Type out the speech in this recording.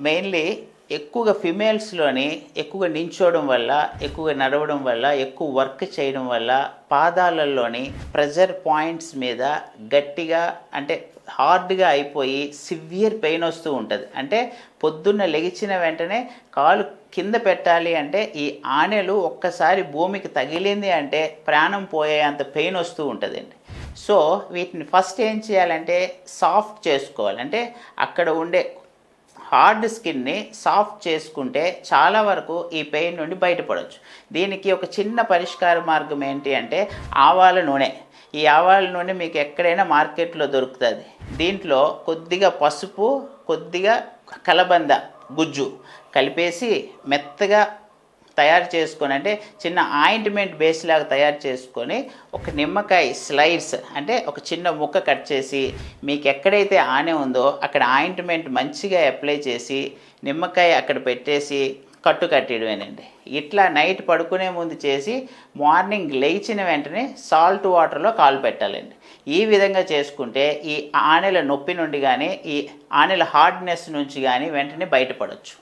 Mainly ఎక్కువగా ఫిమేల్స్లోని ఎక్కువగా నించోవడం వల్ల, ఎక్కువగా నడవడం వల్ల, ఎక్కువ వర్క్ చేయడం వల్ల పాదాలలోని ప్రెజర్ పాయింట్స్ మీద గట్టిగా అంటే హార్డ్గా అయిపోయి సివియర్ పెయిన్ వస్తూ ఉంటుంది. అంటే పొద్దున్న లెగిచిన వెంటనే కాలు కింద పెట్టాలి అంటే ఈ ఆనెలు ఒక్కసారి భూమికి తగిలింది అంటే ప్రాణం పోయేంత పెయిన్ వస్తూ ఉంటుందండి. సో వీటిని ఫస్ట్ ఏం చేయాలంటే సాఫ్ట్ చేసుకోవాలి. అంటే అక్కడ ఉండే హార్డ్ స్కిన్ని సాఫ్ట్ చేసుకుంటే చాలా వరకు ఈ పెయిన్ నుండి బయటపడవచ్చు. దీనికి ఒక చిన్న పరిష్కార మార్గం ఏంటి అంటే ఆవాల నూనె. ఈ ఆవాల నూనె మీకు ఎక్కడైనా మార్కెట్లో దొరుకుతుంది. దీంట్లో కొద్దిగా పసుపు, కొద్దిగా కలబంద గుజ్జు కలిపేసి మెత్తగా తయారు చేసుకొని, అంటే చిన్న ఆయింట్మెంట్ బేస్ లాగా తయారు చేసుకొని ఒక నిమ్మకాయ స్లైడ్స్ అంటే ఒక చిన్న ముక్క కట్ చేసి మీకు ఎక్కడైతే ఆనె ఉందో అక్కడ ఆయింట్మెంట్ మంచిగా అప్లై చేసి నిమ్మకాయ అక్కడ పెట్టేసి కట్టు కట్టేయడమేనండి. ఇట్లా నైట్ పడుకునే ముందు చేసి మార్నింగ్ లేచిన వెంటనే సాల్ట్ వాటర్లో కాలు పెట్టాలండి. ఈ విధంగా చేసుకుంటే ఈ ఆనెల నొప్పి నుండి కానీ ఈ ఆనెల హార్డ్నెస్ నుంచి కానీ వెంటనే బయటపడవచ్చు.